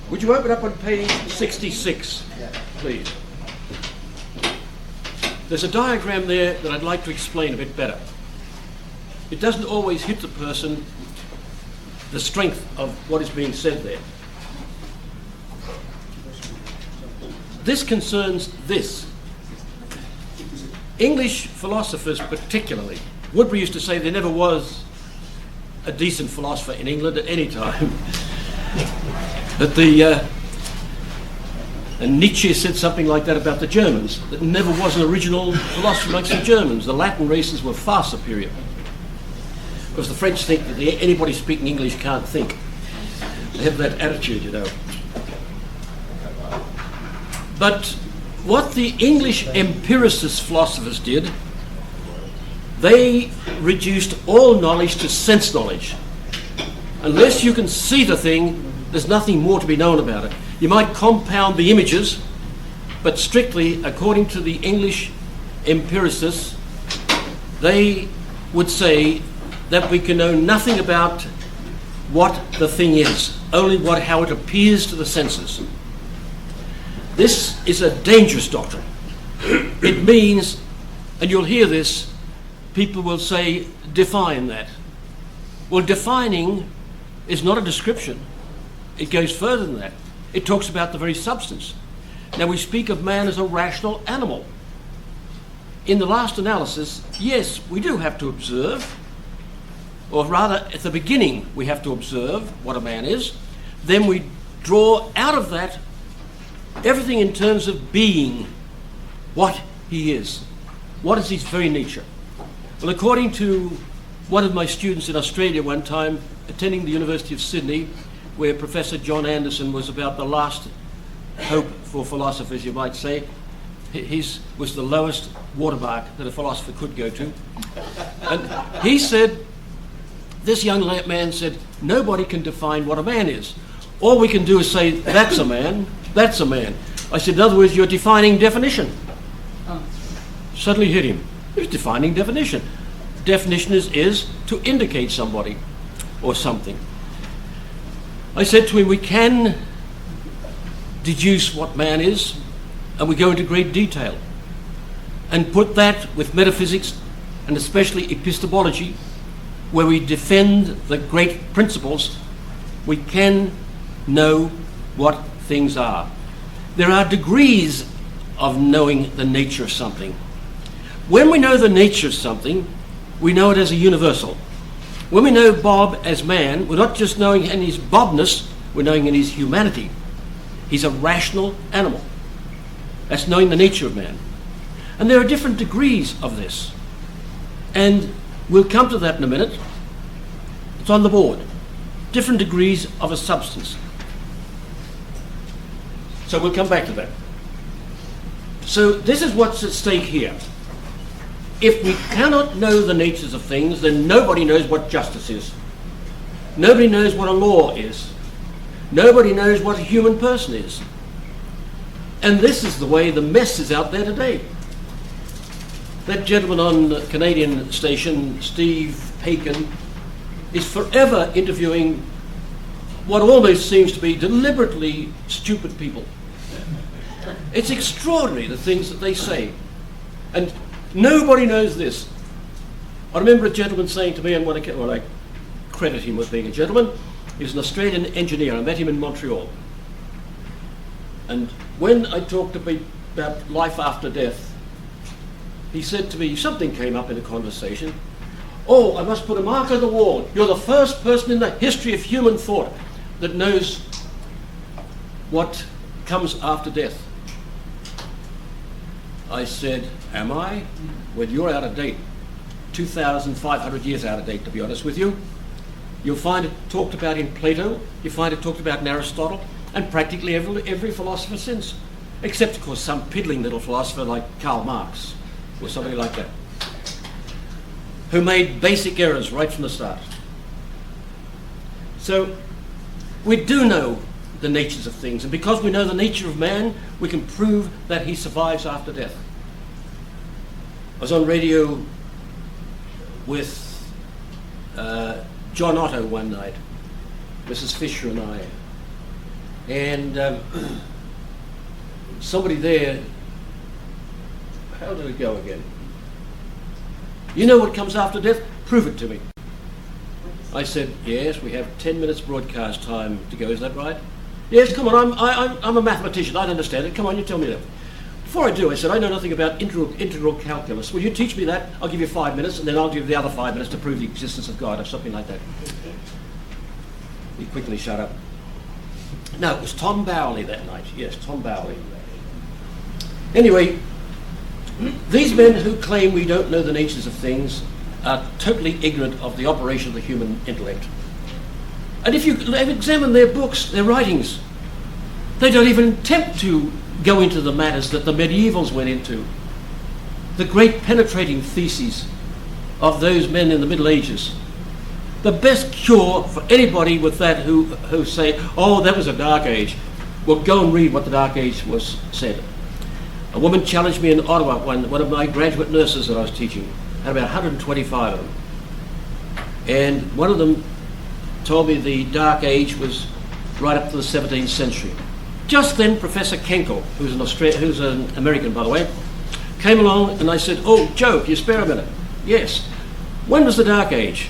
Would you open up on page 66, please? There's a diagram there that I'd like to explain a bit better. It doesn't always hit the person the strength of what is being said there. This concerns this. English philosophers particularly, Woodbury used to say there never was a decent philosopher in England at any time. But and Nietzsche said something like that about the Germans, that never was an original philosopher amongst the Germans. The Latin races were far superior. Because the French think that anybody speaking English can't think. They have that attitude, you know. But what the English empiricist philosophers did, they reduced all knowledge to sense knowledge. Unless you can see the thing, there's nothing more to be known about it. You might compound the images, but strictly, according to the English empiricists, they would say that we can know nothing about what the thing is, only how it appears to the senses. This is a dangerous doctrine. It means, and you'll hear this, people will say, define that. Well, defining is not a description. It goes further than that. It talks about the very substance. Now, we speak of man as a rational animal. In the last analysis, yes, we do have to observe, or rather, at the beginning, we have to observe what a man is. Then we draw out of that everything in terms of being, what he is. What is his very nature? Well, according to one of my students in Australia one time, attending the University of Sydney, where Professor John Anderson was about the last hope for philosophers, you might say. His was the lowest watermark that a philosopher could go to. And he said, this young man said, nobody can define what a man is. All we can do is say, that's a man, that's a man. I said, in other words, you're defining definition. Suddenly hit him. He was defining definition. Definition is to indicate somebody or something. I said to him, we can deduce what man is, and we go into great detail, and put that with metaphysics, and especially epistemology, where we defend the great principles. We can know what things are. There are degrees of knowing the nature of something. When we know the nature of something, we know it as a universal. When we know Bob as man, we're not just knowing in his Bobness, we're knowing in his humanity. He's a rational animal. That's knowing the nature of man. And there are different degrees of this. And we'll come to that in a minute. It's on the board. Different degrees of a substance. So we'll come back to that. So this is what's at stake here. If we cannot know the natures of things, then nobody knows what justice is. Nobody knows what a law is. Nobody knows what a human person is. And this is the way the mess is out there today. That gentleman on the Canadian station, Steve Aiken, is forever interviewing what almost seems to be deliberately stupid people. It's extraordinary, the things that they say. And nobody knows this. I remember a gentleman saying to me, and when I credit him with being a gentleman, he was an Australian engineer. I met him in Montreal. And when I talked about life after death, he said to me, something came up in a conversation. Oh, I must put a mark on the wall. You're the first person in the history of human thought that knows what comes after death. I said, am I? Well, you're out of date. 2,500 years out of date, to be honest with you. You'll find it talked about in Plato, you find it talked about in Aristotle, and practically every philosopher since. Except, of course, some piddling little philosopher like Karl Marx, or somebody like that, who made basic errors right from the start. So, we do know the natures of things, and because we know the nature of man, we can prove that he survives after death. I was on radio with John Otto one night, Mrs. Fisher and I, And somebody there, how did it go again? You know what comes after death? Prove it to me. I said, yes, we have 10 minutes broadcast time to go, is that right? Yes, come on, I'm a mathematician, I don't understand it, come on, you tell me that. Before I do, I said, I know nothing about integral calculus. Will you teach me that? I'll give you 5 minutes, and then I'll give you the other 5 minutes to prove the existence of God, or something like that. He quickly shut up. No, it was Tom Bowley that night. Yes, Tom Bowley. Anyway, these men who claim we don't know the natures of things are totally ignorant of the operation of the human intellect. And if you examine their books, their writings, they don't even attempt to go into the matters that the medievals went into. The great penetrating theses of those men in the Middle Ages. The best cure for anybody with that who say, oh, that was a dark age. Well, go and read what the dark age was said. A woman challenged me in Ottawa, one of my graduate nurses that I was teaching, had about 125 of them. And one of them told me the dark age was right up to the 17th century. Just then, Professor Kenkel, who's an American, by the way, came along and I said, oh, Joe, can you spare a minute? Yes. When was the dark age?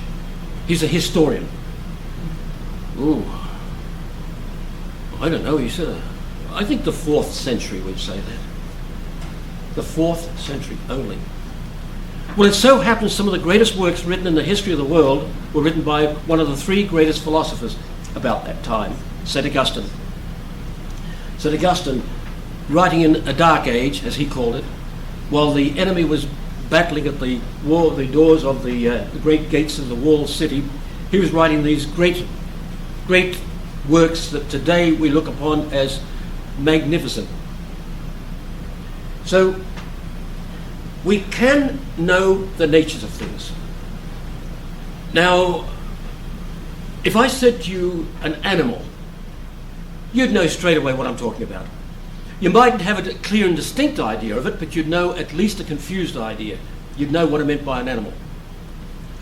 He's a historian. Ooh. I don't know, he said, I think the 4th century would say that. The 4th century only. Well, it so happens some of the greatest works written in the history of the world were written by one of the 3 greatest philosophers about that time, St. Augustine. St. Augustine, writing in a dark age, as he called it, while the enemy was battling at the doors of the great gates of the walled city, he was writing these great works that today we look upon as magnificent. So, we can know the natures of things. Now, if I said to you an animal, you'd know straight away what I'm talking about. You mightn't have a clear and distinct idea of it, but you'd know at least a confused idea. You'd know what I meant by an animal.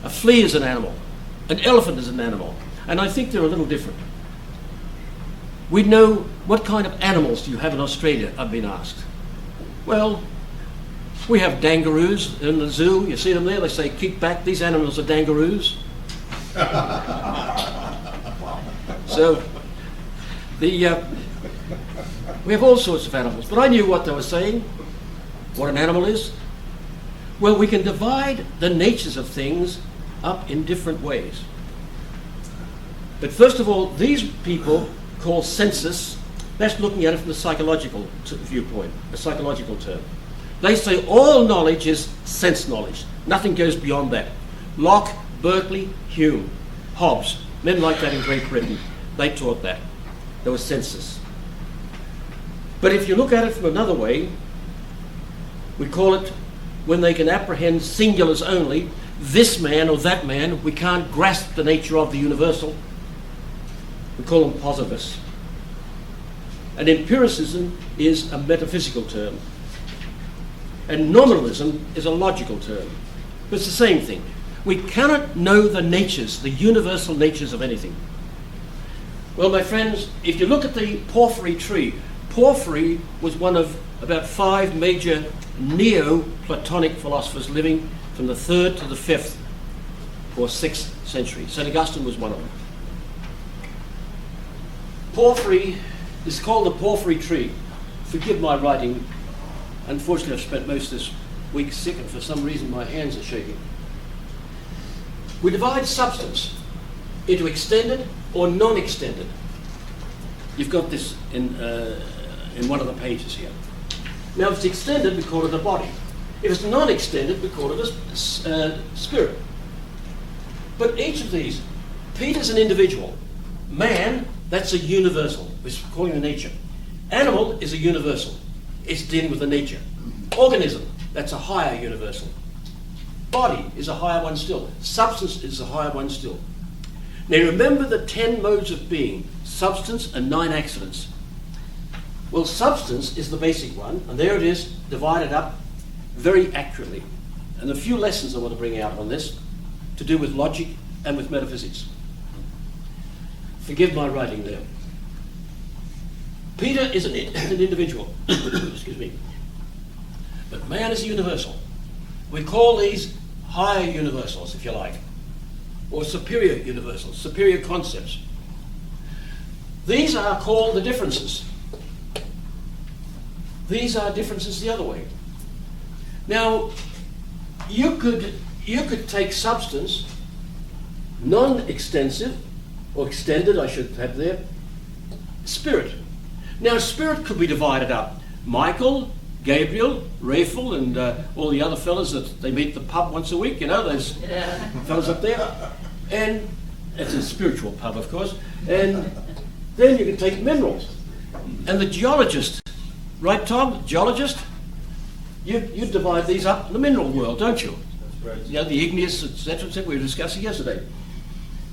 A flea is an animal. An elephant is an animal. And I think they're a little different. We know what kind of animals do you have in Australia, I've been asked. Well, we have dangaroos in the zoo. You see them there? They say, kick back. These animals are dangaroos. So, we have all sorts of animals. But I knew what they were saying, what an animal is. Well, we can divide the natures of things up in different ways. But first of all, these people call sensus, that's looking at it from the psychological viewpoint, a psychological term. They say all knowledge is sense knowledge. Nothing goes beyond that. Locke, Berkeley, Hume, Hobbes, men like that in Great Britain, they taught that. There was sensus. But if you look at it from another way, we call it, when they can apprehend singulars only, this man or that man, we can't grasp the nature of the universal. We call them positivists. And empiricism is a metaphysical term. And nominalism is a logical term. But it's the same thing. We cannot know the natures, the universal natures of anything. Well, my friends, if you look at the porphyry tree, Porphyry was one of about 5 major Neo-Platonic philosophers living from the 3rd to the 5th or 6th century. St. Augustine was one of them. Porphyry is called the porphyry tree. Forgive my writing. Unfortunately, I've spent most of this week sick, and for some reason my hands are shaking. We divide substance into extended or non-extended. You've got this in one of the pages here. Now, if it's extended, we call it a body. If it's non-extended, we call it a spirit. But each of these, Peter's an individual. Man, that's a universal. We're calling the nature. Animal is a universal. It's dealing with the nature. Organism, that's a higher universal. Body is a higher one still. Substance is a higher one still. Now remember the 10 modes of being, substance and 9 accidents. Well, substance is the basic one, and there it is, divided up very accurately. And a few lessons I want to bring out on this, to do with logic and with metaphysics. Forgive my writing there. Peter is an individual, excuse me, but man is a universal. We call these higher universals, if you like, or superior universals, superior concepts. These are called the differences. These are differences the other way. Now, you could take substance, non-extensive, or extended, I should have there, spirit. Now, spirit could be divided up. Michael, Gabriel, Raphael, and all the other fellas that they meet at the pub once a week, you know, those fellas up there. And it's a spiritual pub, of course. And then you can take minerals. And the geologist, right, Tom? Geologist? You divide these up in the mineral world, don't you? That's right. You know, the igneous, etc., we were discussing yesterday.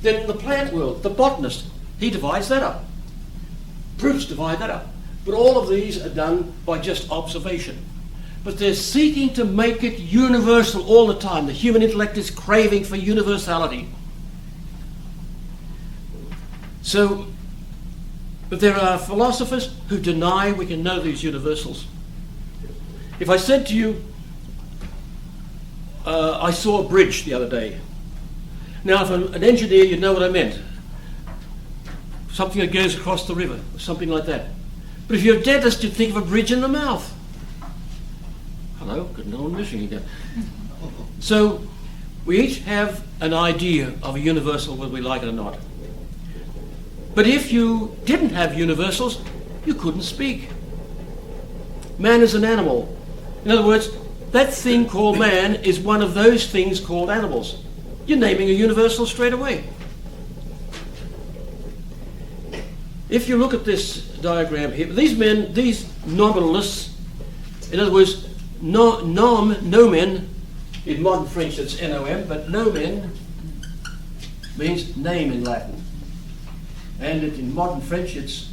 Then in the plant world, the botanist, he divides that up. Proofs divide that up. But all of these are done by just observation. But they're seeking to make it universal all the time. The human intellect is craving for universality. So, but there are philosophers who deny we can know these universals. If I said to you, I saw a bridge the other day. Now, if I'm an engineer, you'd know what I meant. Something that goes across the river, or something like that. But if you're a dentist, you'd think of a bridge in the mouth. Hello, got no one missing again. So, we each have an idea of a universal, whether we like it or not. But if you didn't have universals, you couldn't speak. Man is an animal. In other words, that thing called man is one of those things called animals. You're naming a universal straight away. If you look at this diagram here, these men, these nominalists, in other words, nomen, in modern French it's N-O-M, but nomen means name in Latin. And in modern French it's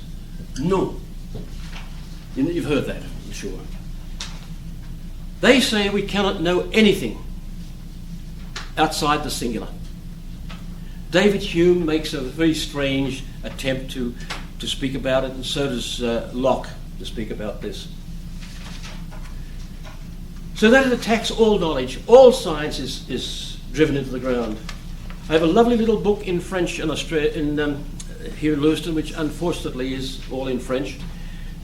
nom. You've heard that, I'm sure. They say we cannot know anything outside the singular. David Hume makes a very strange attempt to speak about it, and so does Locke to speak about this. So that attacks all knowledge. All science is driven into the ground. I have a lovely little book in French in Australia, here in Lewiston, which unfortunately is all in French,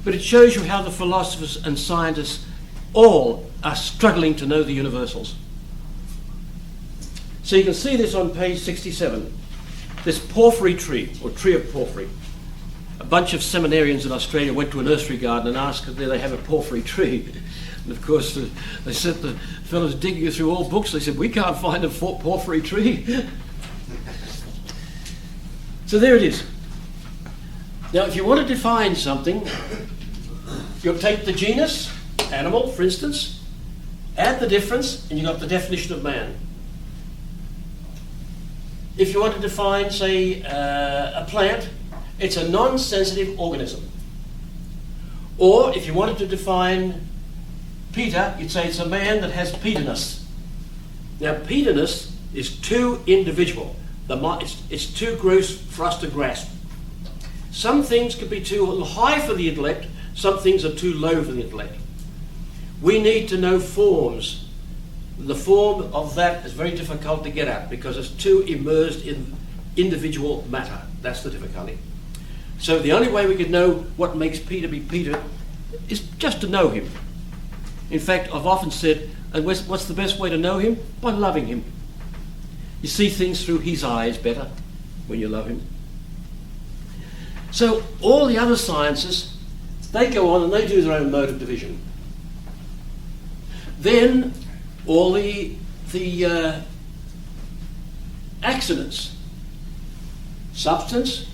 but it shows you how the philosophers and scientists all are struggling to know the universals. So you can see this on page 67. This porphyry tree, or tree of porphyry. A bunch of seminarians in Australia went to a nursery garden and asked if they have a porphyry tree. And of course, they said, the fellows digging through all books, they said, we can't find a porphyry tree. So there it is. Now, if you want to define something, you'll take the genus, animal, for instance, add the difference, and you've got the definition of man. If you want to define, say, a plant, it's a non-sensitive organism. Or if you wanted to define Peter, you'd say it's a man that has Peterness. Now, Peterness is too individual. It's too gross for us to grasp. Some things could be too high for the intellect, some things are too low for the intellect. We need to know forms. The form of that is very difficult to get at because it's too immersed in individual matter. That's the difficulty. So the only way we could know what makes Peter be Peter is just to know him. In fact, I've often said, and what's the best way to know him? By loving him. You see things through his eyes better when you love him. So all the other sciences, they go on and they do their own mode of division. Then all the accidents, substance,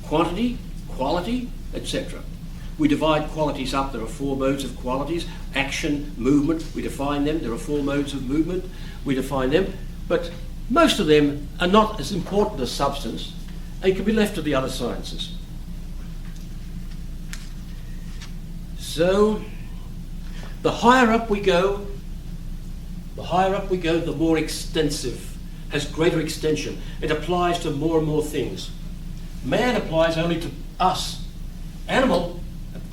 quantity, quality, etc. We divide qualities up. There are 4 modes of qualities. Action, movement, we define them. There are 4 modes of movement. We define them. But most of them are not as important as substance and can be left to the other sciences. So, the higher up we go, the more extensive, has greater extension. It applies to more and more things. Man applies only to us. Animal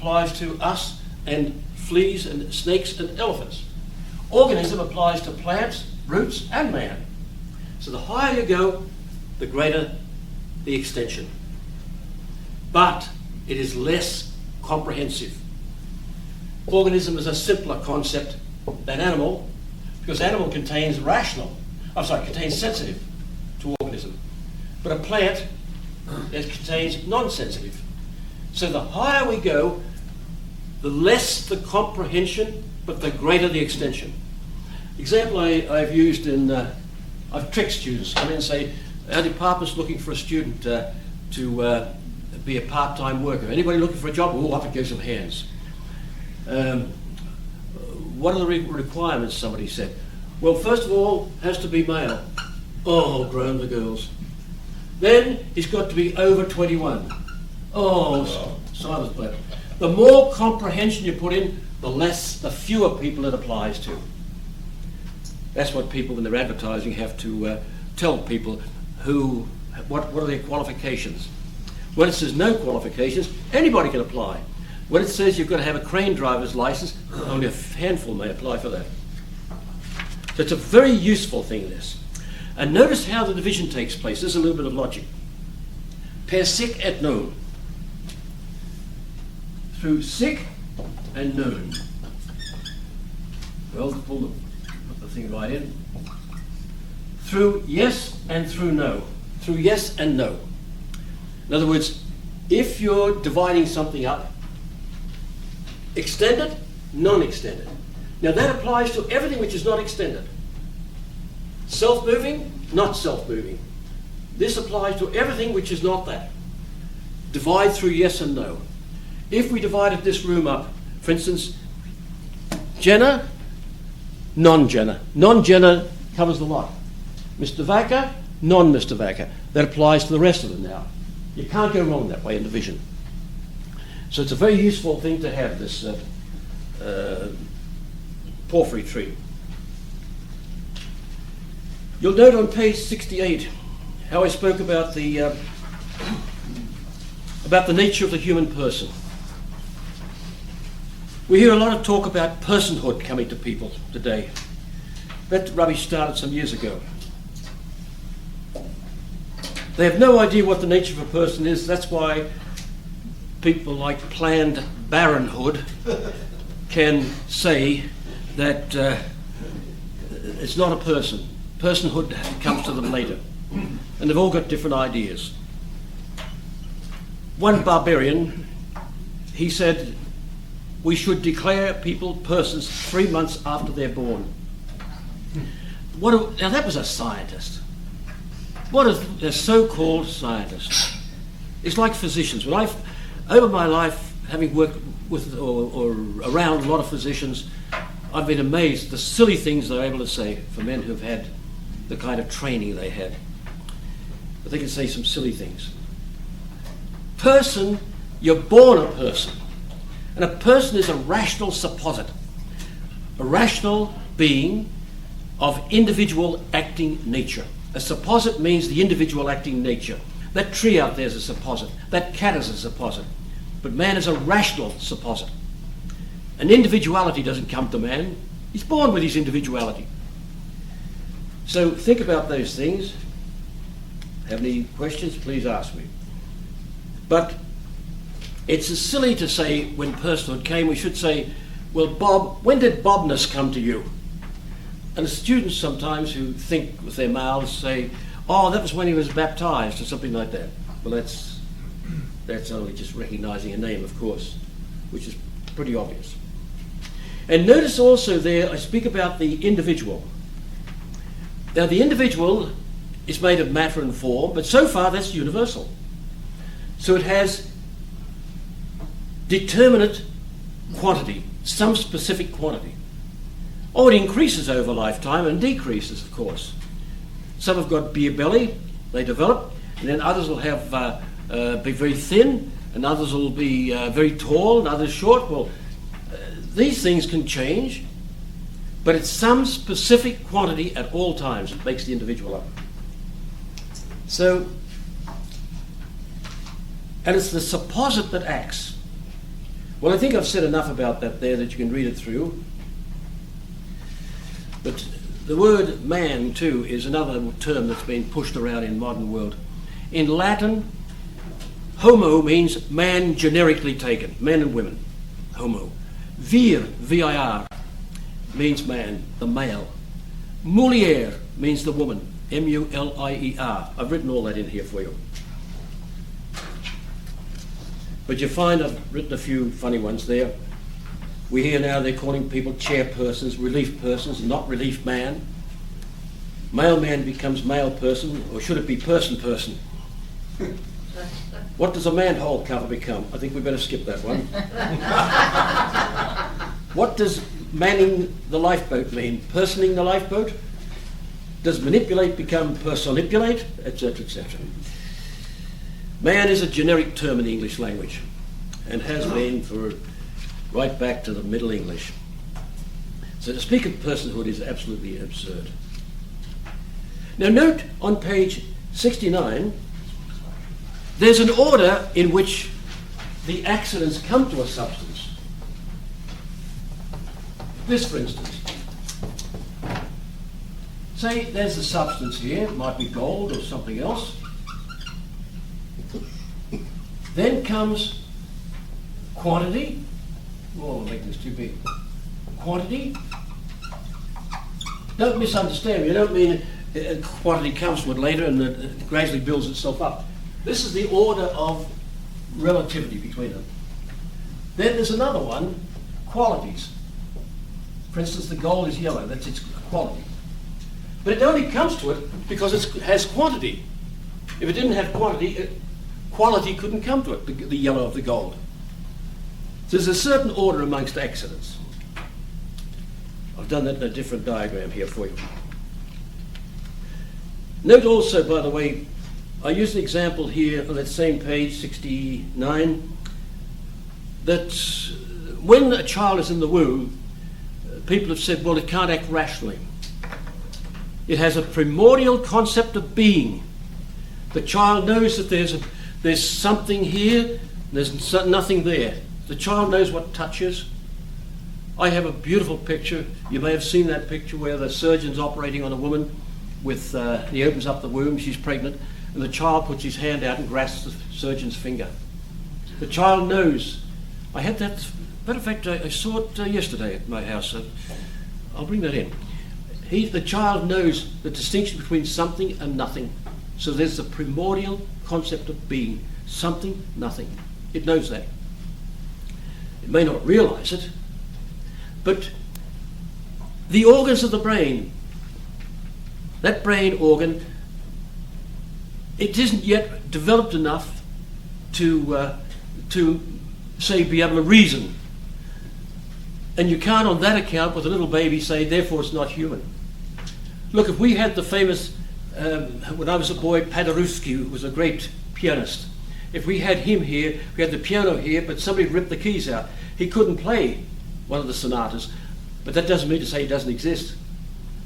applies to us and fleas and snakes and elephants. Organism applies to plants, roots, and man. So the higher you go, the greater the extension. But it is less comprehensive. Organism is a simpler concept than animal, because animal contains contains sensitive to organism. But a plant contains non-sensitive. So the higher we go, the less the comprehension, but the greater the extension. Example I've used I've tricked students, come in and say, our department's looking for a student to be a part-time worker. Anybody looking for a job? Oh, up it goes some hands. What are the requirements, somebody said? Well, first of all, has to be male. Oh, groan the girls. Then he's got to be over 21. Oh, silence play. The more comprehension you put in, the fewer people it applies to. That's what people, when they're advertising, have to tell people what are their qualifications. When it says no qualifications, anybody can apply. When it says you've got to have a crane driver's license, only a handful may apply for that. So it's a very useful thing, this. And notice how the division takes place. There's a little bit of logic. Per sic et non. Through sic and non. Well, put the thing right in. Through yes and through no. Through yes and no. In other words, if you're dividing something up, extended, non-extended. Now that applies to everything which is not extended. Self-moving, not self-moving. This applies to everything which is not that. Divide through yes and no. If we divided this room up, for instance, Jenna, non-Jenna. Non-Jenna covers the lot. Mr. Vacker, non-Mr. Vacker. That applies to the rest of them now. You can't go wrong that way in division. So it's a very useful thing to have, this porphyry tree. You'll note on page 68 how I spoke about the nature of the human person. We hear a lot of talk about personhood coming to people today. That rubbish started some years ago. They have no idea what the nature of a person is. That's why people like planned barrenhood can say that it's not a person. Personhood comes to them later. And they've all got different ideas. One barbarian, he said, we should declare people persons 3 months after they're born. Now that was a scientist. What is a so-called scientist? It's like physicians. When over my life, having worked with or around a lot of physicians, I've been amazed at the silly things they're able to say for men who've had the kind of training they had. But they can say some silly things. Person, you're born a person. And a person is a rational supposit. A rational being of individual acting nature. A supposit means the individual acting nature. That tree out there is a supposit. That cat is a supposit. But man is a rational supposit. An individuality doesn't come to man. He's born with his individuality. So think about those things. Have any questions? Please ask me. But it's as silly to say when personhood came, we should say, well, Bob, when did Bobness come to you? And students sometimes who think with their mouths say, oh, that was when he was baptized or something like that. Well, that's only just recognizing a name, of course, which is pretty obvious. And notice also there, I speak about the individual. Now, the individual is made of matter and form, but so far that's universal. So it has determinate quantity, some specific quantity. Oh, it increases over lifetime and decreases, of course. Some have got beer belly, they develop, and then others will have be very thin, and others will be very tall, and others short. Well, these things can change, but it's some specific quantity at all times that makes the individual up. So, and it's the supposit that acts. Well, I think I've said enough about that there that you can read it through. But the word man, too, is another term that's been pushed around in modern world. In Latin, homo means man generically taken, men and women, homo. Vir, V-I-R, means man, the male. Mulier means the woman, M-U-L-I-E-R. I've written all that in here for you. But you find I've written a few funny ones there. We hear now they're calling people chairpersons, relief persons, not relief man. Male man becomes male person, or should it be person? What does a manhole cover become? I think we better skip that one. What does manning the lifeboat mean? Personing the lifeboat? Does manipulate become personipulate? Etc., etc. Man is a generic term in the English language, and has been for right back to the Middle English. So to speak of personhood is absolutely absurd. Now note on page 69, there's an order in which the accidents come to a substance. This, for instance. Say there's a substance here, it might be gold or something else. Then comes quantity. Oh, I'm making this too big. Quantity. Don't misunderstand me. I don't mean quantity comes to it later and it gradually builds itself up. This is the order of relativity between them. Then there's another one, qualities. For instance, the gold is yellow. That's its quality. But it only comes to it because it has quantity. If it didn't have quantity, quality couldn't come to it, the yellow of the gold. So there's a certain order amongst accidents. I've done that in a different diagram here for you. Note also, by the way, I use an example here on that same page, 69, that when a child is in the womb, people have said, well, it can't act rationally. It has a primordial concept of being. The child knows that there's something here, there's nothing there. The child knows what touch is. I have a beautiful picture. You may have seen that picture where the surgeon's operating on a woman with, he opens up the womb, she's pregnant, and the child puts his hand out and grasps the surgeon's finger. The child knows. I had that, matter of fact, I saw it yesterday at my house. I'll bring that in. The child knows the distinction between something and nothing. So there's the primordial concept of being. Something, nothing. It knows that. It may not realize it, but the organs of the brain, that brain organ, it isn't yet developed enough to say, be able to reason. And you can't on that account with a little baby say, therefore it's not human. Look, if we had the famous, when I was a boy, Paderewski, who was a great pianist, if we had him here, we had the piano here, but somebody ripped the keys out. He couldn't play one of the sonatas, but that doesn't mean to say he doesn't exist.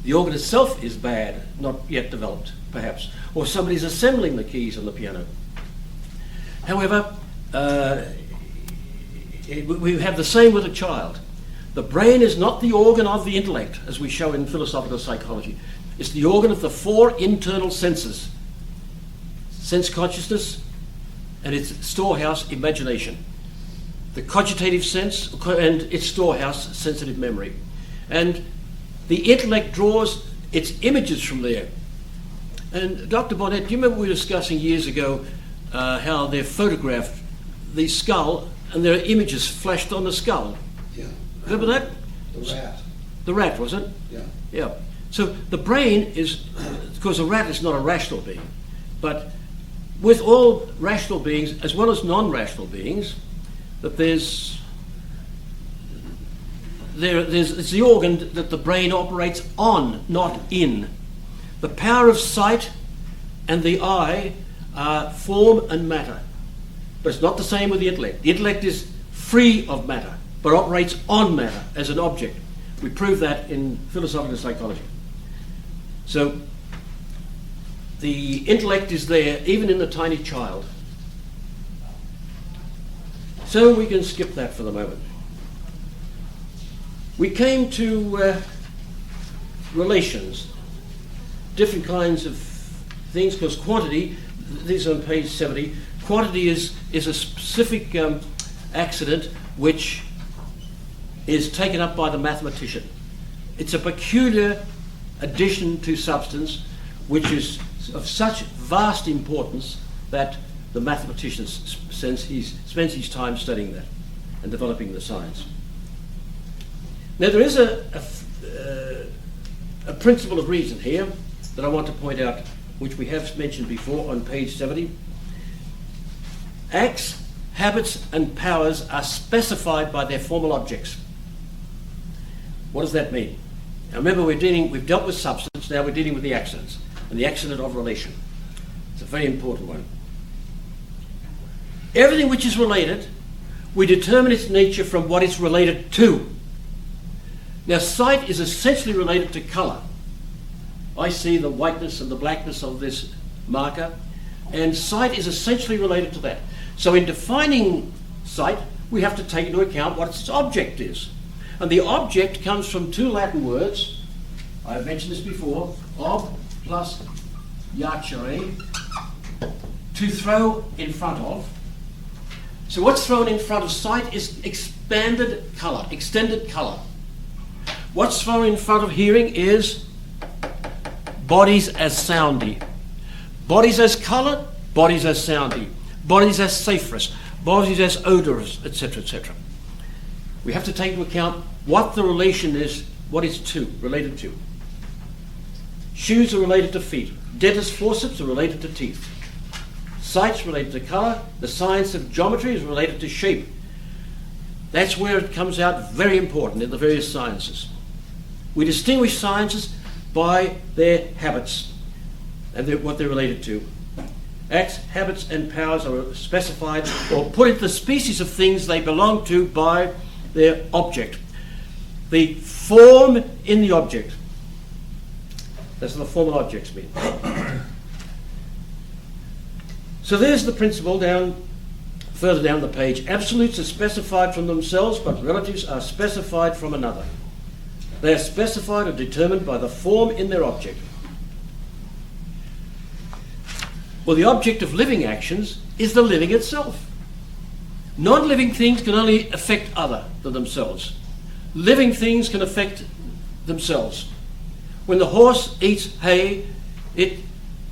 The organ itself is bad, not yet developed, perhaps. Or somebody's assembling the keys on the piano. However, we have the same with a child. The brain is not the organ of the intellect, as we show in philosophical psychology. It's the organ of the four internal senses. Sense consciousness and its storehouse, imagination. The cogitative sense and its storehouse, sensitive memory. And the intellect draws its images from there. And Dr. Bonnet, do you remember we were discussing years ago how they photographed the skull and there are images flashed on the skull? Yeah. Remember that? The rat. The rat, was it? Yeah. Yeah. So the brain is, because a rat is not a rational being, but with all rational beings as well as non-rational beings, that it's the organ that the brain operates on, not in. The power of sight and the eye are form and matter. But it's not the same with the intellect. The intellect is free of matter, but operates on matter as an object. We prove that in philosophical psychology. So the intellect is there even in the tiny child. So we can skip that for the moment. We came to relations, different kinds of things, because quantity, this is on page 70, quantity is a specific accident which is taken up by the mathematician. It's a peculiar addition to substance which is of such vast importance that the mathematician spends his time studying that and developing the science. Now there is a principle of reason here that I want to point out, which we have mentioned before on page 70. Acts, habits and powers are specified by their formal objects. What does that mean? Now remember, we've dealt with substance, now we're dealing with the accidents, and the accident of relation. It's a very important one. Everything which is related, we determine its nature from what it's related to. Now sight is essentially related to colour. I see the whiteness and the blackness of this marker, and sight is essentially related to that. So in defining sight, we have to take into account what its object is. And the object comes from two Latin words. I have mentioned this before. Ob plus iacere, to throw in front of. So what's thrown in front of sight is expanded colour, extended colour. What's thrown in front of hearing is bodies as soundy. Bodies as colour, bodies as soundy. Bodies as saphorous, bodies as odorous, etc., etc. We have to take into account what the relation is, what it's to, related to. Shoes are related to feet. Dentist forceps are related to teeth. Sight's related to colour. The science of geometry is related to shape. That's where it comes out very important in the various sciences. We distinguish sciences by their habits and what they're related to. Acts, habits and powers are specified or put into the species of things they belong to by their object. The form in the object. That's what the formal objects mean. So there's the principle further down the page. Absolutes are specified from themselves, but relatives are specified from another. They are specified or determined by the form in their object. Well, the object of living actions is the living itself. Non-living things can only affect other than themselves. Living things can affect themselves. When the horse eats hay, it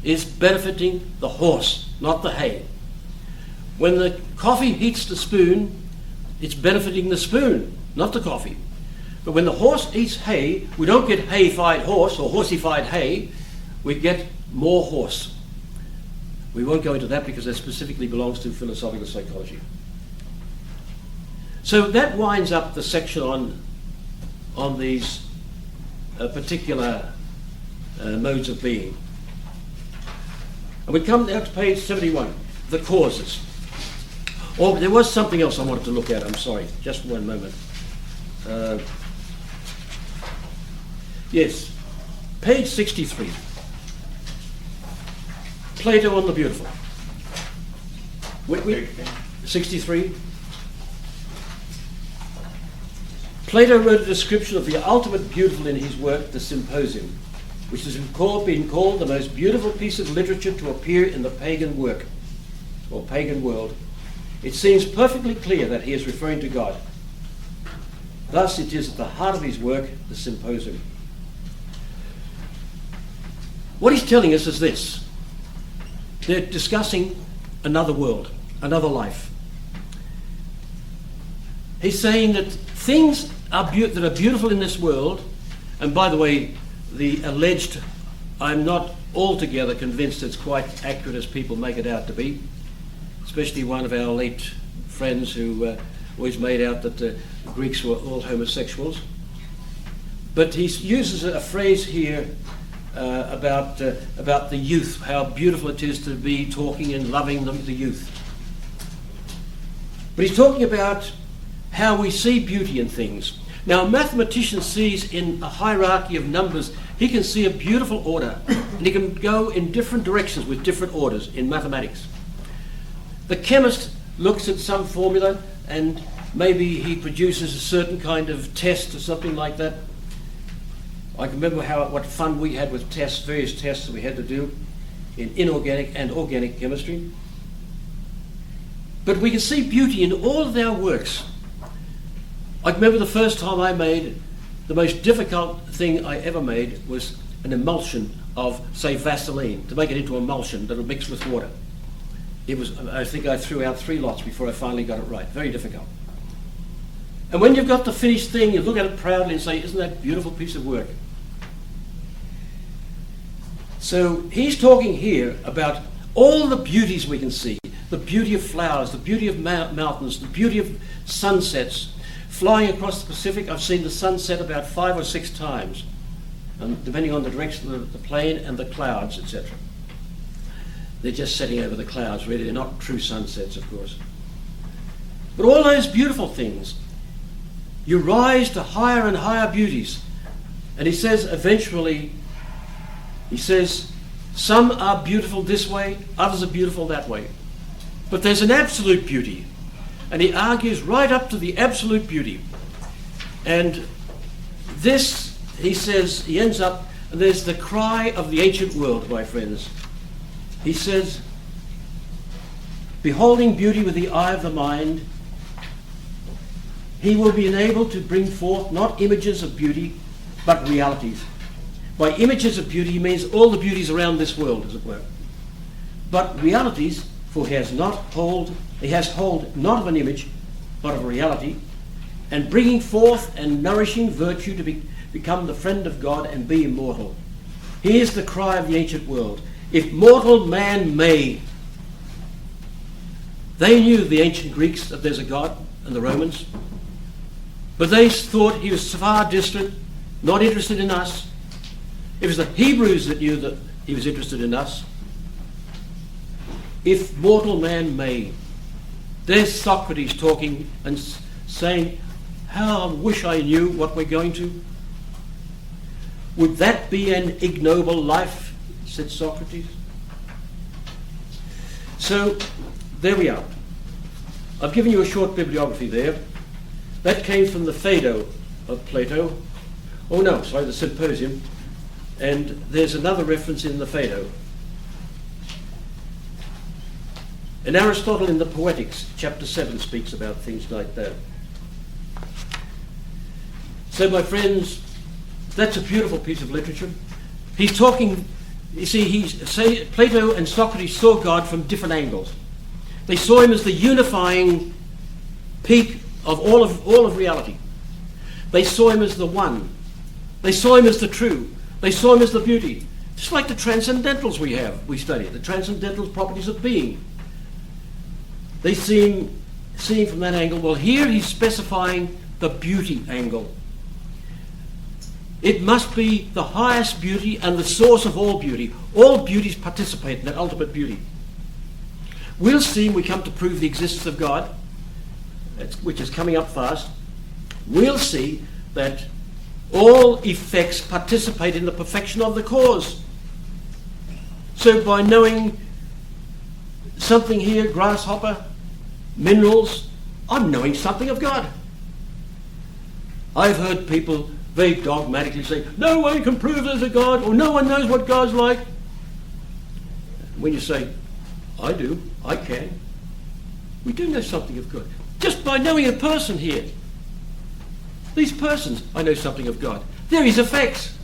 is benefiting the horse, not the hay. When the coffee heats the spoon, it's benefiting the spoon, not the coffee. But when the horse eats hay, we don't get hay-fied horse or horsey-fied hay, we get more horse. We won't go into that because that specifically belongs to philosophical psychology. So that winds up the section on these particular modes of being. And we come now to page 71, the causes. Oh, there was something else I wanted to look at, I'm sorry, just one moment. Yes, page 63. Plato on the beautiful. 63. Plato wrote a description of the ultimate beautiful in his work, the Symposium, which has been called the most beautiful piece of literature to appear in the pagan work, or pagan world. It seems perfectly clear that he is referring to God. Thus it is at the heart of his work, the Symposium. What he's telling us is this. They're discussing another world, another life. He's saying that things that are beautiful in this world, and by the way, the alleged, I'm not altogether convinced it's quite accurate as people make it out to be, especially one of our late friends who always made out that the Greeks were all homosexuals. But he uses a phrase here about the youth, how beautiful it is to be talking and loving the youth. But he's talking about how we see beauty in things. Now, a mathematician sees in a hierarchy of numbers, he can see a beautiful order, and he can go in different directions with different orders in mathematics. The chemist looks at some formula, and maybe he produces a certain kind of test or something like that. I can remember what fun we had with tests, various tests that we had to do in inorganic and organic chemistry. But we can see beauty in all of their works. I can remember the first time I made, the most difficult thing I ever made was an emulsion of, say, Vaseline, to make it into emulsion that would mix with water. It was, I think I threw out 3 lots before I finally got it right. Very difficult. And when you've got the finished thing, you look at it proudly and say, isn't that a beautiful piece of work? So he's talking here about all the beauties we can see. The beauty of flowers, the beauty of mountains, the beauty of sunsets. Flying across the Pacific, I've seen the sunset about 5 or 6 times, depending on the direction of the plane and the clouds, etc. They're just setting over the clouds, really. They're not true sunsets, of course. But all those beautiful things, you rise to higher and higher beauties. And he says eventually, some are beautiful this way, others are beautiful that way. But there's an absolute beauty. And he argues right up to the absolute beauty. And this, he says, he ends up, and there's the cry of the ancient world, my friends. He says, beholding beauty with the eye of the mind, he will be enabled to bring forth not images of beauty, but realities. By images of beauty, he means all the beauties around this world, as it were. But realities, for he has hold not of an image, but of a reality, and bringing forth and nourishing virtue to become the friend of God and be immortal. Here's the cry of the ancient world. If mortal man may. They knew, the ancient Greeks, that there's a God, and the Romans, but they thought he was far distant, not interested in us. It was the Hebrews that knew that he was interested in us. If mortal man may. There's Socrates talking and saying, how I wish I knew what we're going to. Would that be an ignoble life, said Socrates. So, there we are. I've given you a short bibliography there. That came from the Phaedo of Plato. Oh no, sorry, the Symposium. And there's another reference in the Phaedo. And Aristotle in the Poetics, chapter 7, speaks about things like that. So, my friends, that's a beautiful piece of literature. He's talking, you see, Plato and Socrates saw God from different angles. They saw him as the unifying peak of all of reality. They saw him as the one. They saw him as the true. They saw him as the beauty. Just like the transcendentals we study, the transcendental properties of being. They see him from that angle. Well, here he's specifying the beauty angle. It must be the highest beauty and the source of all beauty. All beauties participate in that ultimate beauty. We'll see when we come to prove the existence of God, which is coming up fast. We'll see that all effects participate in the perfection of the cause. So by knowing something here, grasshopper, minerals, I'm knowing something of God. I've heard people very dogmatically say, no one can prove there's a God, or no one knows what God's like. When you say, I do, I can. We do know something of God. Just by knowing a person here. These persons, I know something of God. They're his effects.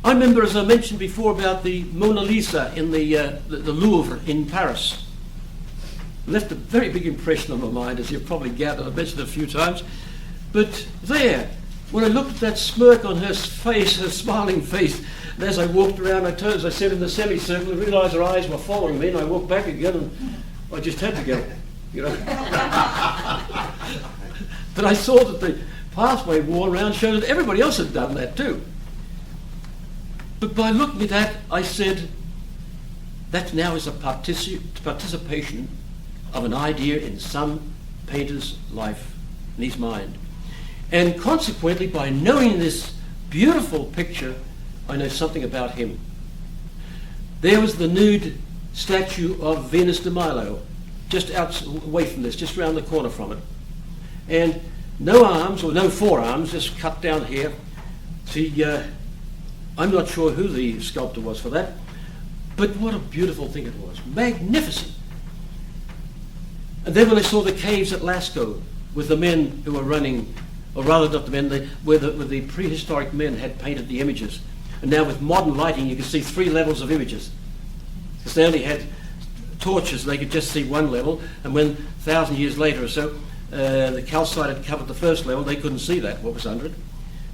I remember, as I mentioned before, about the Mona Lisa in the Louvre in Paris. Left a very big impression on my mind, as you've probably gathered. I've mentioned it a few times. But there, when I looked at that smirk on her face, her smiling face, and as I walked around, as I said, in the semicircle, I realised her eyes were following me, and I walked back again, and I just had to go, you know. But I saw that the pathway worn around showed that everybody else had done that too. But by looking at that, I said, that now is a participation of an idea in some painter's life, in his mind. And consequently, by knowing this beautiful picture, I know something about him. There was the nude statue of Venus de Milo just out away from this, just round the corner from it. And no arms or no forearms, just cut down here. See, I'm not sure who the sculptor was for that, but what a beautiful thing it was. Magnificent. And then when I saw the caves at Lascaux with the men who were running, or rather not the men, where the prehistoric men had painted the images. And now with modern lighting you can see 3 levels of images. Because they only had torches, they could just see one level, and when 1,000 years later or so, the calcite had covered the first level, they couldn't see that, what was under it.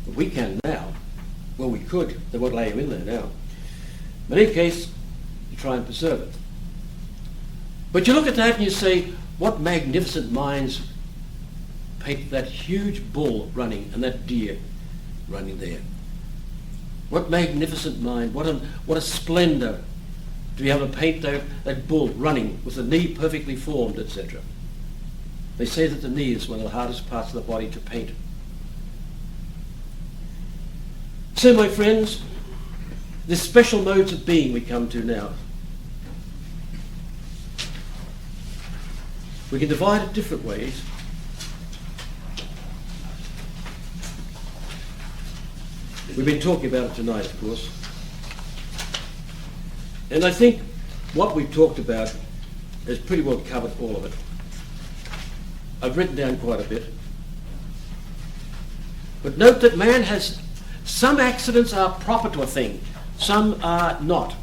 But we can now. Well, we could. They won't lay them in there now. But in any case, you try and preserve it. But you look at that and you say, what magnificent minds paint that huge bull running and that deer running there. What magnificent mind, what a splendor to be able to paint that bull running with the knee perfectly formed, etc. They say that the knee is one of the hardest parts of the body to paint. So, my friends, the special modes of being we come to now. We can divide it different ways. We've been talking about it tonight, of course. And I think what we've talked about has pretty well covered all of it. I've written down quite a bit. But note that man has some accidents are proper to a thing, some are not.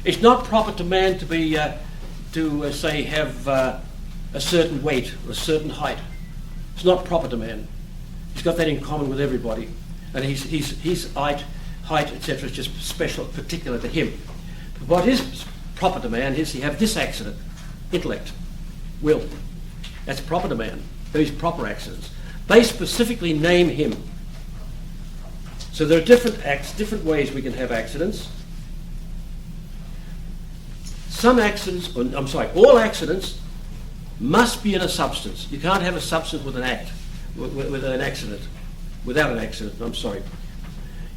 It's not proper to man to be, say, have a certain weight or a certain height. It's not proper to man. He's got that in common with everybody. And his height, etc., is just special, particular to him. But what is proper to man is he have this accident, intellect, will. That's proper to man. Those proper accidents. They specifically name him. So there are different ways we can have accidents. All accidents must be in a substance. You can't have a substance with an accident. Without an accident, I'm sorry.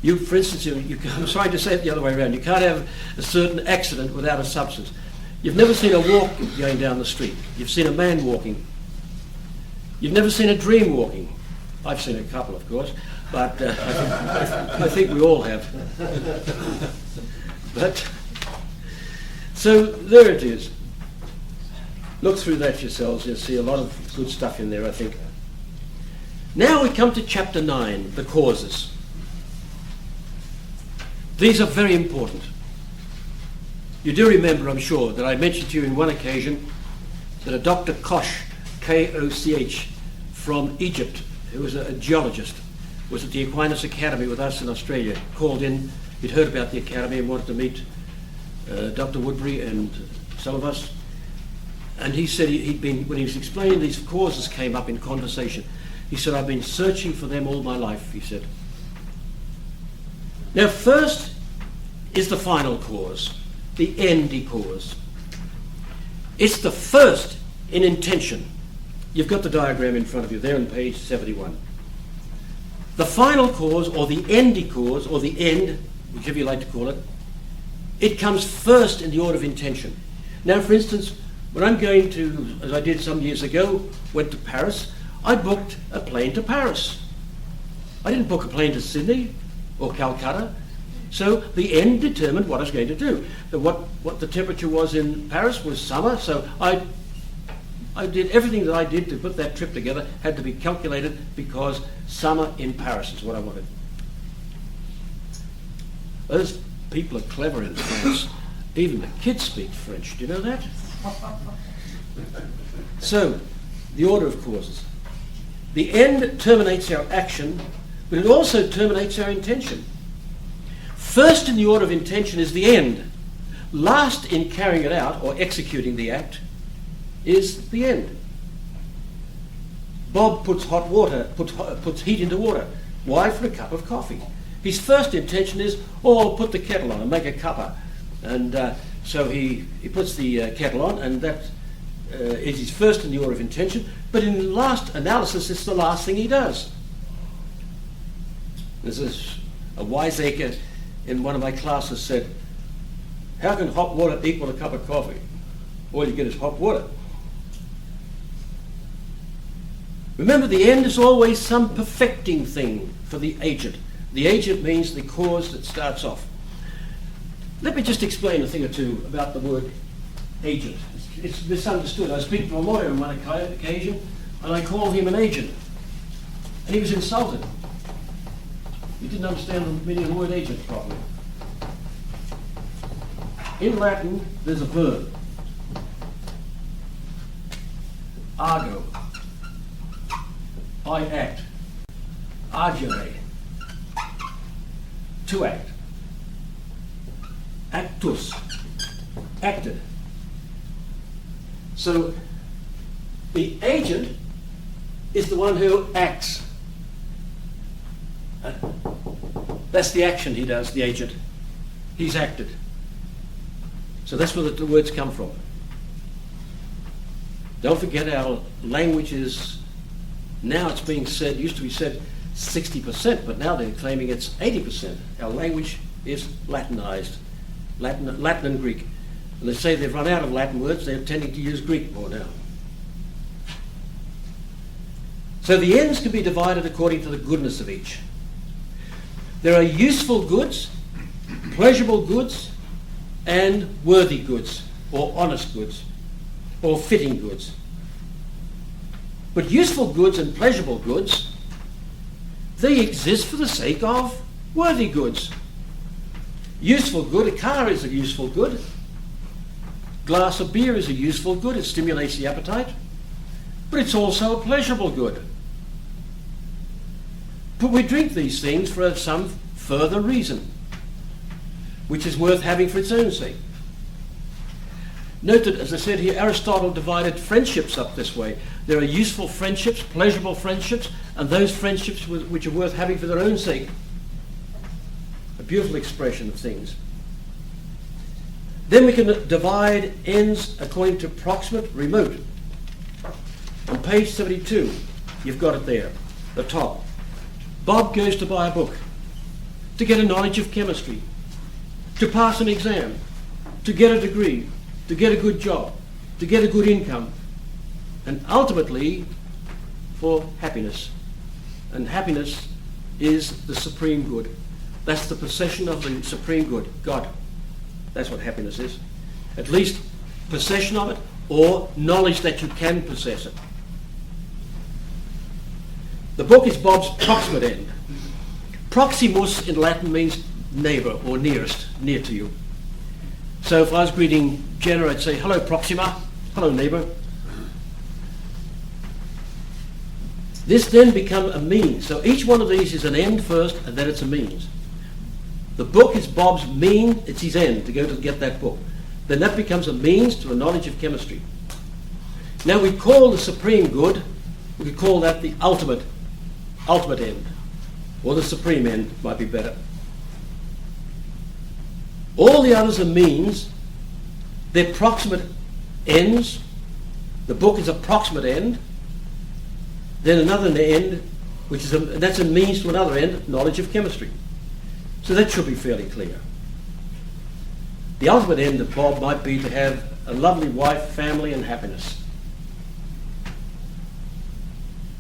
For instance, I'm sorry to say it the other way around. You can't have a certain accident without a substance. You've never seen a walk going down the street. You've seen a man walking. You've never seen a dream walking. I've seen a couple, of course, but I think we all have. But so there it is. Look through that yourselves. You'll see a lot of good stuff in there, I think. Now we come to chapter 9, the causes. These are very important. You do remember, I'm sure, that I mentioned to you in one occasion that a Dr. Koch, K-O-C-H, from Egypt, who was a geologist, was at the Aquinas Academy with us in Australia, called in, he'd heard about the Academy and wanted to meet Dr. Woodbury and some of us. And he said he'd been, when he was explaining these causes came up in conversation, he said, I've been searching for them all my life, he said. Now first is the final cause, the endy cause. It's the first in intention. You've got the diagram in front of you there on page 71. The final cause, or the endy cause, or the end, whichever you like to call it, it comes first in the order of intention. Now, for instance, when I'm going to, as I did some years ago, went to Paris, I booked a plane to Paris. I didn't book a plane to Sydney or Calcutta. So the end determined what I was going to do. What the temperature was in Paris was summer, so I did everything that I did to put that trip together had to be calculated because summer in Paris is what I wanted. Those people are clever in France. Even the kids speak French. Do you know that? So, the order of causes. The end terminates our action, but it also terminates our intention. First in the order of intention is the end. Last in carrying it out or executing the act is the end. Bob puts puts heat into water. Why? For a cup of coffee. His first intention is, put the kettle on and make a cuppa. And so he puts the kettle on, and that is his first in the order of intention. But in last analysis, it's the last thing he does. This is a wiseacre in one of my classes said, how can hot water equal a cup of coffee? All you get is hot water. Remember, the end is always some perfecting thing for the agent. The agent means the cause that starts off. Let me just explain a thing or two about the word agent. It's misunderstood. I speak to a lawyer on one occasion, and I call him an agent. And he was insulted. He didn't understand the meaning of the word agent properly. In Latin, there's a verb. Argo. I act. Agere. To act. Actus. Acted. So, the agent is the one who acts. That's the action he does, the agent. He's acted. So that's where the words come from. Don't forget our language is, now it's being said, used to be said 60%, but now they're claiming it's 80%. Our language is Latinized, Latin and Greek. And they say they've run out of Latin words, they're tending to use Greek more now. So the ends can be divided according to the goodness of each. There are useful goods, pleasurable goods, and worthy goods, or honest goods, or fitting goods. But useful goods and pleasurable goods, they exist for the sake of worthy goods. Useful good, a car is a useful good. Glass of beer is a useful good, it stimulates the appetite. But it's also a pleasurable good. But we drink these things for some further reason, which is worth having for its own sake. Note that, as I said here, Aristotle divided friendships up this way. There are useful friendships, pleasurable friendships, and those friendships which are worth having for their own sake. A beautiful expression of things. Then we can divide ends according to proximate, remote. On page 72, you've got it there, the top. Bob goes to buy a book, to get a knowledge of chemistry, to pass an exam, to get a degree, to get a good job, to get a good income, and ultimately for happiness. And happiness is the supreme good. That's the possession of the supreme good, God. That's what happiness is. At least possession of it, or knowledge that you can possess it. The book is Bob's proximate end. Proximus in Latin means neighbour or nearest, near to you. So if I was greeting Jenna, I'd say, hello Proxima, hello neighbour. This then becomes a means. So each one of these is an end first, and then it's a means. The book is Bob's mean, it's his end to go to get that book. Then that becomes a means to a knowledge of chemistry. Now we call the supreme good, we could call that the ultimate end, or the supreme end might be better. All the others are means, they're proximate ends. The book is a proximate end. Then another end, which is that's a means to another end, knowledge of chemistry. So that should be fairly clear. The ultimate end of Bob might be to have a lovely wife, family, and happiness.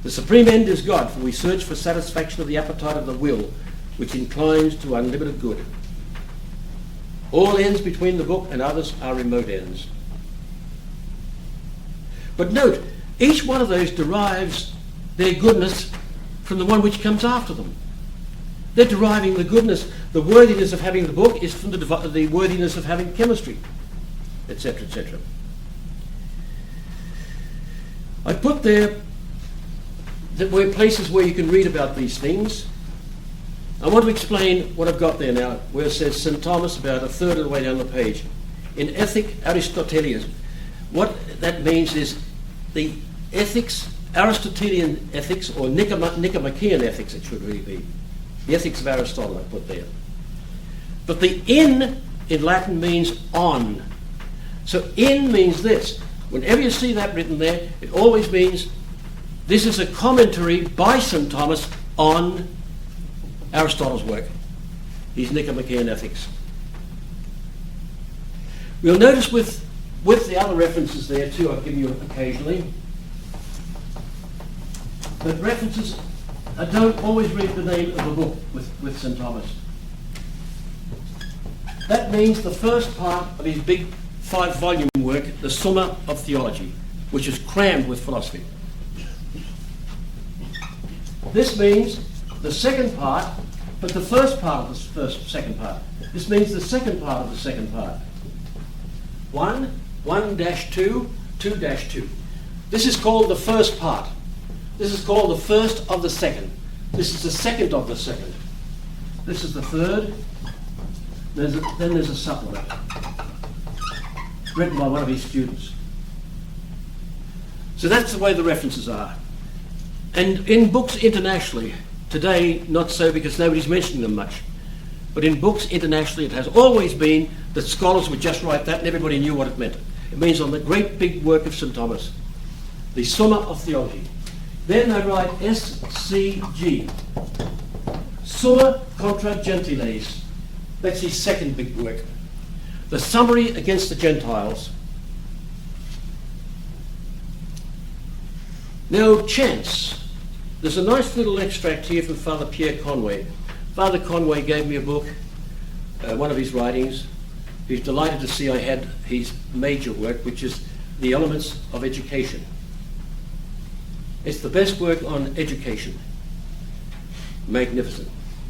The supreme end is God, for we search for satisfaction of the appetite of the will, which inclines to unlimited good. All ends between the book and others are remote ends. But note, each one of those derives their goodness from the one which comes after them. They're deriving the goodness, the worthiness of having the book is from the worthiness of having chemistry, etc., etc. I put there that we're places where you can read about these things. I want to explain what I've got there now, where it says St. Thomas about a third of the way down the page. In Ethic Aristotelianism, what that means is the ethics, Aristotelian ethics, or Nicomachean ethics it should really be. The ethics of Aristotle I put there. But the in Latin means on. So in means this. Whenever you see that written there, it always means this is a commentary by St. Thomas on Aristotle's work, his Nicomachean ethics. We'll notice with the other references there too, I've given you occasionally. that references don't always read the name of a book with St. Thomas. That means the first part of his big 5-volume work, the Summa of Theology, which is crammed with philosophy. This means the second part, but the first part of the second part. This means the second part of the second part. 1-2, 2-2. This is called the first part. This is called the first of the second. This is the second of the second. This is the third. Then there's a supplement written by one of his students. So that's the way the references are. And in books internationally, today not so because nobody's mentioning them much, but in books internationally it has always been that scholars would just write that and everybody knew what it meant. It means on the great big work of St. Thomas, the Summa of Theology. Then they write SCG, Summa Contra Gentiles. That's his second big work. The Summary Against the Gentiles. Now, chance. There's a nice little extract here from Father Pierre Conway. Father Conway gave me a book, one of his writings. He's delighted to see I had his major work, which is The Elements of Education. It's the best work on education. Magnificent.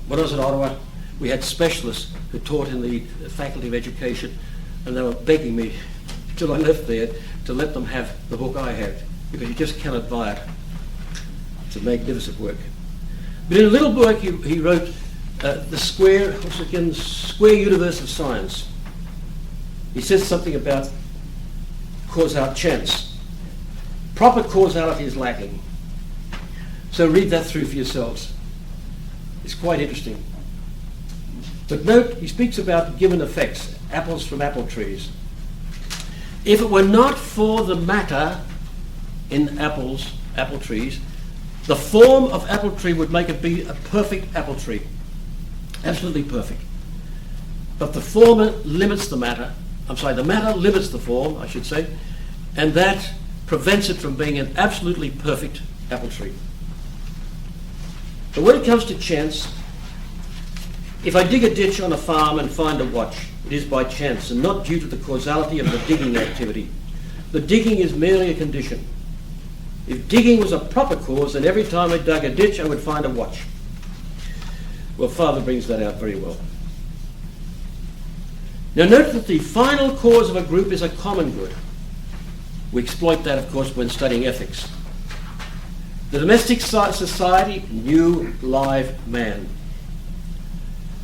When I was at Ottawa, we had specialists who taught in the Faculty of Education, and they were begging me till I left there to let them have the book I had, because you just cannot buy it. It's a magnificent work. But in a little book he wrote the square, what's it again, Square Universe of Science. He says something about chance. Proper causality is lacking. So read that through for yourselves. It's quite interesting. But note, he speaks about given effects, apples from apple trees. If it were not for the matter in apple trees, the form of apple tree would make it be a perfect apple tree. Absolutely perfect. But the former limits the matter. The matter limits the form, I should say, and that prevents it from being an absolutely perfect apple tree. But when it comes to chance, if I dig a ditch on a farm and find a watch, it is by chance and not due to the causality of the digging activity. The digging is merely a condition. If digging was a proper cause, then every time I dug a ditch, I would find a watch. Well, Father brings that out very well. Now note that the final cause of a group is a common good. We exploit that, of course, when studying ethics. The domestic society, new live man.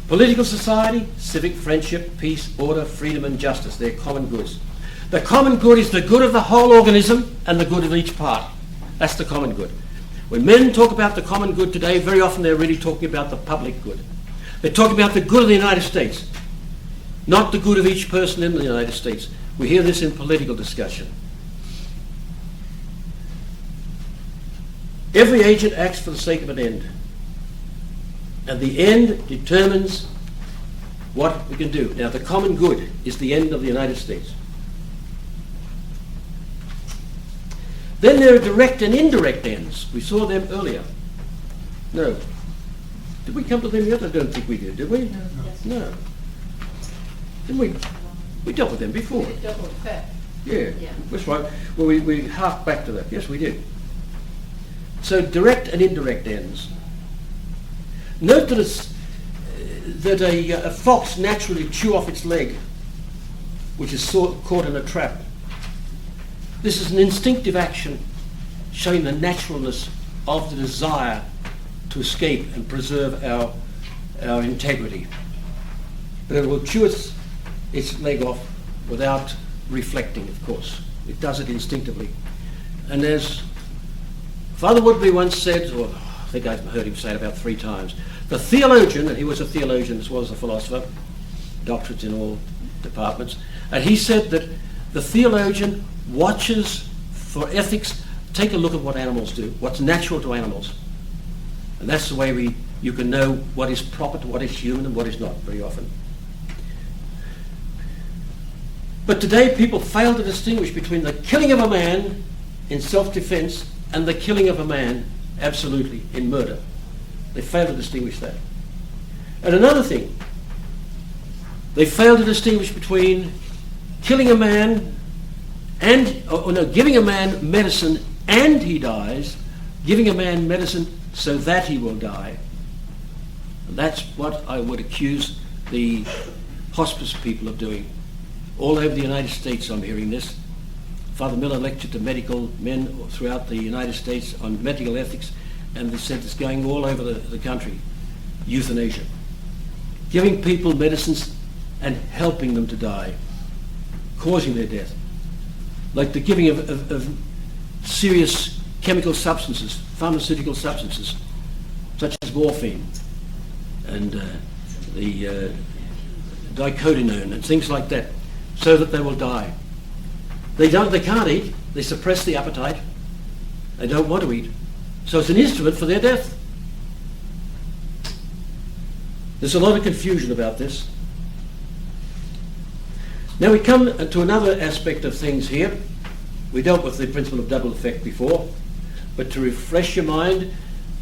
Political society, civic, friendship, peace, order, freedom and justice. They're common goods. The common good is the good of the whole organism and the good of each part. That's the common good. When men talk about the common good today, very often they're really talking about the public good. They're talking about the good of the United States, not the good of each person in the United States. We hear this in political discussion. Every agent acts for the sake of an end. And the end determines what we can do. Now, the common good is the end of the United States. Then there are direct and indirect ends. We saw them earlier. No. Did we come to them yet? I don't think we did we? No. Didn't we? We dealt with them before. Double effect. Yeah, that's right. Well, we harked back to that. Yes, we did. So direct and indirect ends. Note that a fox naturally chew off its leg, which is caught in a trap. This is an instinctive action showing the naturalness of the desire to escape and preserve our integrity. But it will chew its leg off without reflecting, of course. It does it instinctively. And as Father Woodbury once said, or I think I've heard him say it about 3 times, the theologian, and he was a theologian as well as a philosopher, doctorates in all departments, and he said that the theologian watches for ethics. Take a look at what animals do, what's natural to animals. And that's the way you can know what is proper to what is human and what is not very often. But today people fail to distinguish between the killing of a man in self-defense and the killing of a man absolutely, in murder. They fail to distinguish that. And another thing, they fail to distinguish between killing a man and, giving a man medicine and he dies, giving a man medicine so that he will die. And that's what I would accuse the hospice people of doing. All over the United States I'm hearing this. Father Miller lectured to medical men throughout the United States on medical ethics, and they said it's going all over the country. Euthanasia. Giving people medicines and helping them to die, causing their death. Like the giving of serious chemical substances, pharmaceutical substances, such as morphine and the dicotinone and things like that, so that they will die. They can't eat, they suppress the appetite, they don't want to eat. So it's an instrument for their death. There's a lot of confusion about this. Now we come to another aspect of things here. We dealt with the principle of double effect before, but to refresh your mind,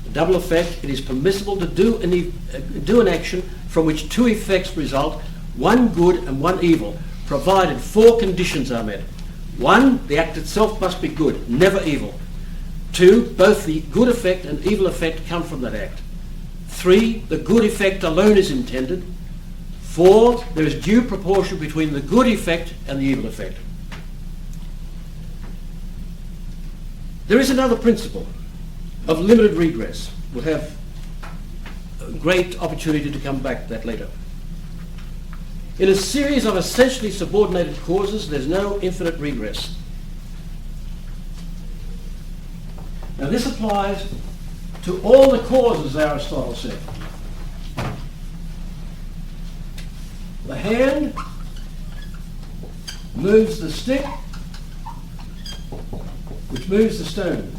the double effect, it is permissible to do an action from which two effects result, one good and one evil, provided four conditions are met. One, the act itself must be good, never evil. Two, both the good effect and evil effect come from that act. Three, the good effect alone is intended. Four, there is due proportion between the good effect and the evil effect. There is another principle of limited regress. We'll have a great opportunity to come back to that later. In a series of essentially subordinated causes, there's no infinite regress. Now this applies to all the causes, Aristotle said. The hand moves the stick, which moves the stone.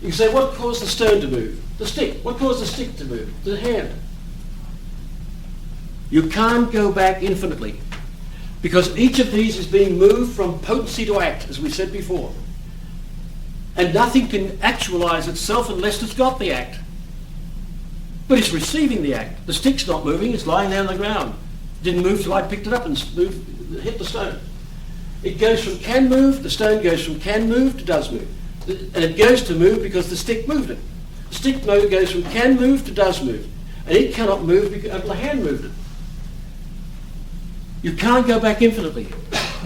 You can say, what caused the stone to move? The stick. What caused the stick to move? The hand. You can't go back infinitely, because each of these is being moved from potency to act, as we said before. And nothing can actualize itself unless it's got the act. But it's receiving the act. The stick's not moving, it's lying there on the ground. It didn't move till I picked it up and hit the stone. It goes from can move, the stone goes from can move to does move. And it goes to move because the stick moved it. The stick goes from can move to does move. And it cannot move until the hand moved it. You can't go back infinitely.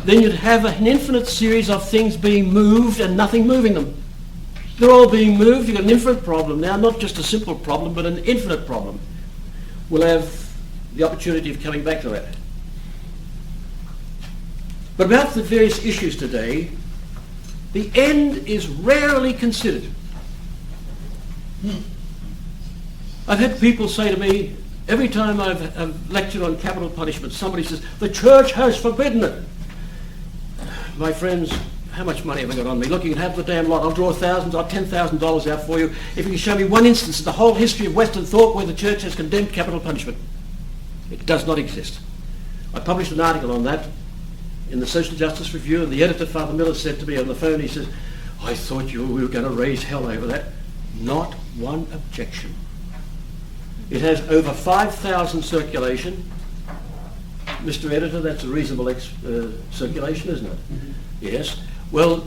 Then you'd have an infinite series of things being moved and nothing moving them. They're all being moved. You've got an infinite problem now, not just a simple problem, but an infinite problem. We'll have the opportunity of coming back to that. But about the various issues today, the end is rarely considered. I've had people say to me, every time I've lectured on capital punishment, somebody says, the church has forbidden it. My friends, how much money have I got on me? Look, you can have the damn lot. I'll draw $1,000 or $10,000 out for you if you can show me one instance in the whole history of Western thought where the church has condemned capital punishment. It does not exist. I published an article on that in the Social Justice Review, and the editor, Father Miller, said to me on the phone, he says, I thought we were going to raise hell over that. Not one objection. It has over 5,000 circulation. Mr. Editor, that's a reasonable circulation, isn't it? Mm-hmm. Yes. Well,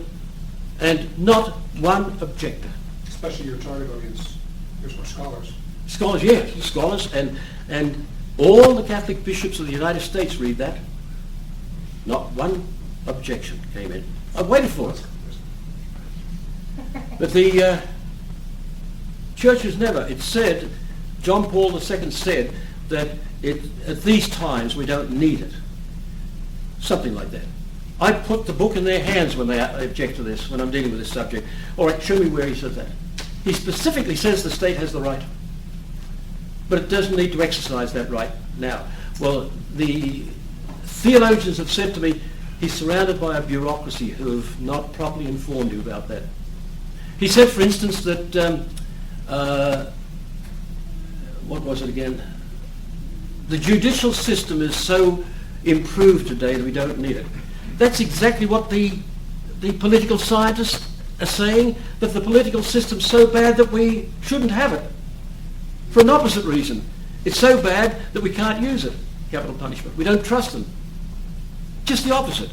and not one objector. Especially your target audience, yours were scholars. Scholars, yes, scholars, and all the Catholic bishops of the United States read that. Not one objection came in. I waited for it. But the church has never, it said, John Paul II said that at these times we don't need it. Something like that. I put the book in their hands when they object to this, when I'm dealing with this subject. All right, show me where he says that. He specifically says the state has the right. But it doesn't need to exercise that right now. Well, the theologians have said to me, he's surrounded by a bureaucracy who have not properly informed you about that. He said, for instance, that, what was it again? The judicial system is so improved today that we don't need it. That's exactly what the the political scientists are saying that the political system's so bad that we shouldn't have it. For an opposite reason. It's so bad that we can't use it, capital punishment. We don't trust them. Just the opposite.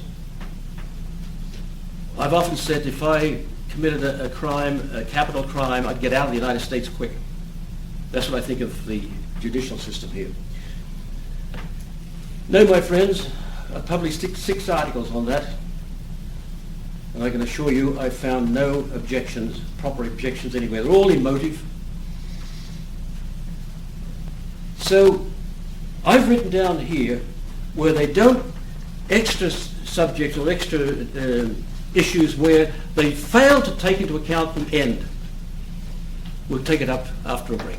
I've often said if I committed a crime, a capital crime, I'd get out of the United States quick. That's what I think of the judicial system here. No, my friends, I published six articles on that, and I can assure you I found no objections, proper objections anywhere. They're all emotive. So I've written down here where they don't, extra subjects or extra issues where they fail to take into account the end. We'll take it up after a break.